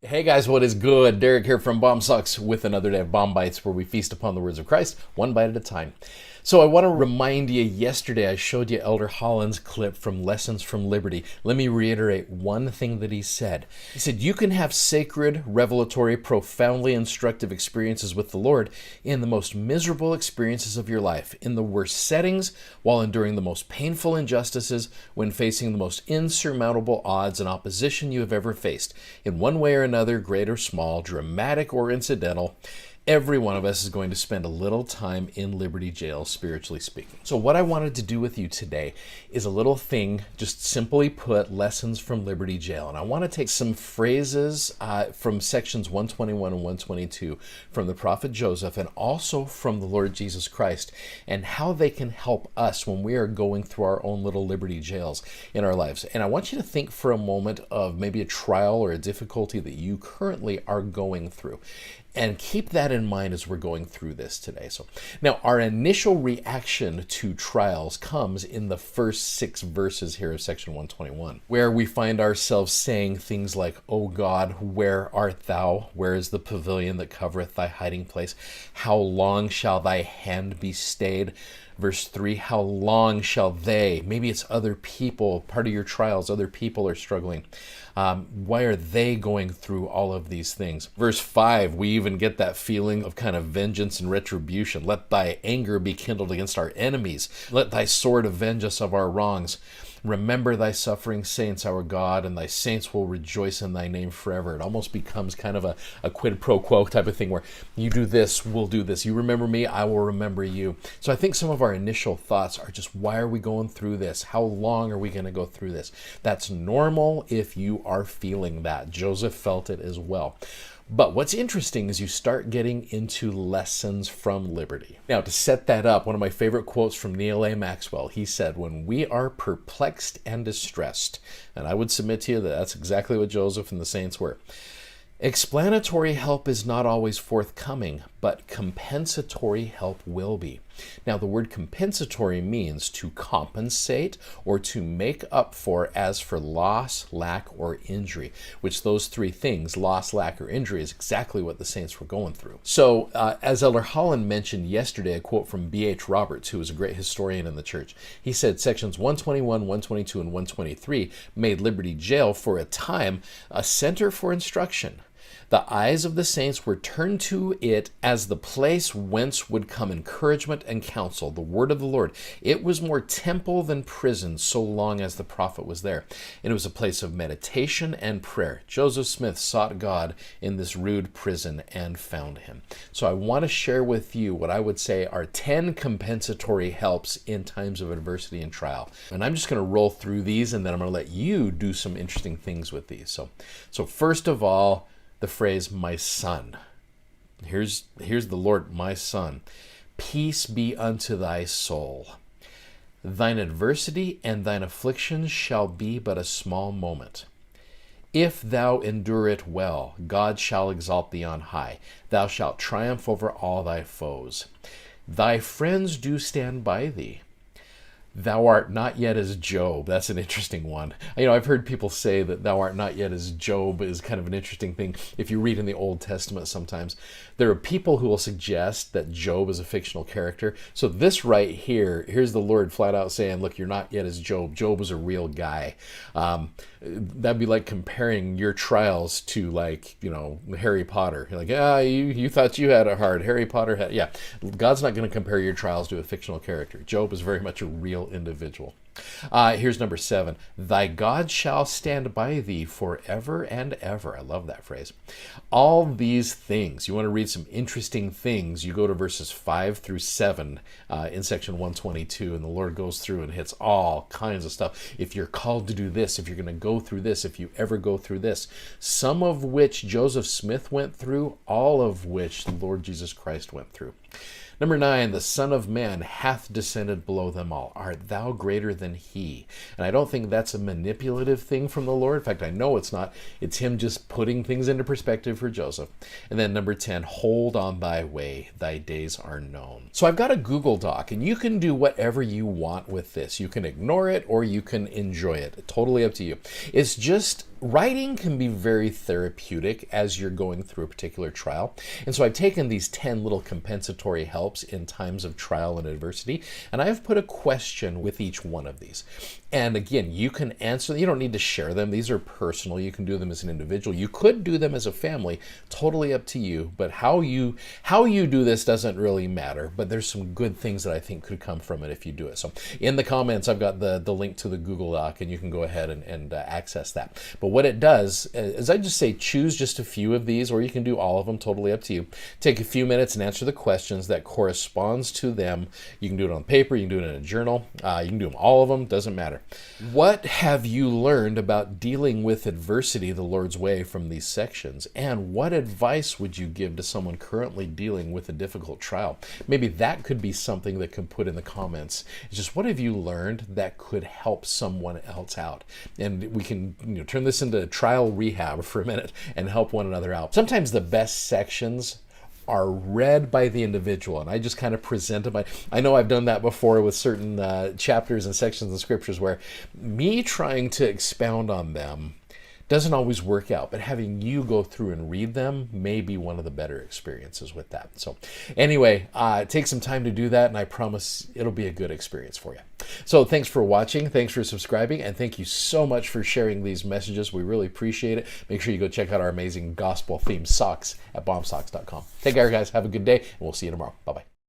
Hey guys, what is good? Derek here from Bomb Sucks with another day of Bomb Bites where we feast upon the words of Christ, one bite at a time. So I want to remind you, yesterday I showed you Elder Holland's clip from Lessons from Liberty. Let me reiterate one thing that he said. He said, you can have sacred, revelatory, profoundly instructive experiences with the Lord in the most miserable experiences of your life, in the worst settings, while enduring the most painful injustices, when facing the most insurmountable odds and opposition you have ever faced, in one way or another, great or small, dramatic or incidental. Every one of us is going to spend a little time in Liberty Jail, spiritually speaking. So what I wanted to do with you today is a little thing, just simply put, Lessons from Liberty Jail. And I want to take some phrases from sections 121 and 122 from the prophet Joseph and also from the Lord Jesus Christ, and how they can help us when we are going through our own little Liberty Jails in our lives. And I want you to think for a moment of maybe a trial or a difficulty that you currently are going through. And keep that in mind as we're going through this today. So now our initial reaction to trials comes in the first 6 verses here of section 121, where we find ourselves saying things like, O God, where art thou? Where is the pavilion that covereth thy hiding place? How long shall thy hand be stayed? Verse 3, how long shall they, maybe it's other people, part of your trials, other people are struggling. Why are they going through all of these things? Verse 5, we even get that feeling of kind of vengeance and retribution. Let thy anger be kindled against our enemies. Let thy sword avenge us of our wrongs. Remember thy suffering saints, our God, and thy saints will rejoice in thy name forever. It almost becomes kind of a quid pro quo type of thing where you do this, we'll do this. You remember me, I will remember you. So I think some of our initial thoughts are just, why are we going through this? How long are we going to go through this? That's normal if you are feeling that. Joseph felt it as well. But what's interesting is you start getting into lessons from liberty. Now, to set that up, one of my favorite quotes from Neil A. Maxwell, he said, when we are perplexed and distressed, and I would submit to you that that's exactly what Joseph and the saints were, explanatory help is not always forthcoming, but compensatory help will be. Now, the word compensatory means to compensate or to make up for as for loss, lack, or injury, which those 3 things, loss, lack, or injury, is exactly what the saints were going through. So, as Elder Holland mentioned yesterday, a quote from B.H. Roberts, who was a great historian in the church, he said sections 121, 122, and 123 made Liberty Jail for a time a center for instruction. The eyes of the saints were turned to it as the place whence would come encouragement and counsel, the word of the Lord. It was more temple than prison, so long as the prophet was there. And it was a place of meditation and prayer. Joseph Smith sought God in this rude prison and found him. So I want to share with you what I would say are 10 compensatory helps in times of adversity and trial. And I'm just going to roll through these, and then I'm going to let you do some interesting things with these. So first of all, the phrase, my son. Here's the Lord, my son. Peace be unto thy soul. Thine adversity and thine afflictions shall be but a small moment. If thou endure it well, God shall exalt thee on high. Thou shalt triumph over all thy foes. Thy friends do stand by thee. Thou art not yet as Job. That's an interesting one. I've heard people say that thou art not yet as Job is kind of an interesting thing. If you read in the Old Testament sometimes, there are people who will suggest that Job is a fictional character. So this right here, here's the Lord flat out saying, look, you're not yet as Job. Job was a real guy. That'd be like comparing your trials to Harry Potter. You're like, you thought you had it hard. Harry Potter had, yeah. God's not going to compare your trials to a fictional character. Job is very much a real individual. Here's number 7. Thy God shall stand by thee forever and ever. I love that phrase. All these things, you want to read some interesting things, you go to verses 5 through 7 in section 122, and the Lord goes through and hits all kinds of stuff. If you're called to do this, if you're going to go through this, if you ever go through this, some of which Joseph Smith went through, all of which the Lord Jesus Christ went through. Number 9, the Son of Man hath descended below them all. Art thou greater than he? And I don't think that's a manipulative thing from the Lord. In fact, I know it's not. It's him just putting things into perspective for Joseph. And then number 10, hold on thy way, thy days are known. So I've got a Google Doc, and you can do whatever you want with this. You can ignore it or you can enjoy it. Totally up to you. It's just writing can be very therapeutic as you're going through a particular trial. And so I've taken these 10 little compensatory helps in times of trial and adversity, and I've put a question with each one of these. And again, you can answer, you don't need to share them. These are personal. You can do them as an individual. You could do them as a family, totally up to you. But how you do this doesn't really matter. But there's some good things that I think could come from it if you do it. So in the comments, I've got the link to the Google Doc, and you can go ahead and access that. But what it does is I just say choose just a few of these, or you can do all of them, totally up to you. Take a few minutes and answer the questions that corresponds to them. You can do it on paper, you can do it in a journal, you can do them all of them, doesn't matter. What have you learned about dealing with adversity the Lord's way from these sections? And what advice would you give to someone currently dealing with a difficult trial? Maybe that could be something that can put in the comments. It's just, what have you learned that could help someone else out? And we can turn this into trial rehab for a minute and help one another out. Sometimes the best sections are read by the individual, and I just kind of present them. I know I've done that before with certain chapters and sections of scriptures where me trying to expound on them doesn't always work out, but having you go through and read them may be one of the better experiences with that. So anyway, take some time to do that, and I promise it'll be a good experience for you. So thanks for watching, thanks for subscribing, and thank you so much for sharing these messages. We really appreciate it. Make sure you go check out our amazing gospel-themed socks at BOM-BITES.com. Take care, guys. Have a good day, and we'll see you tomorrow. Bye-bye.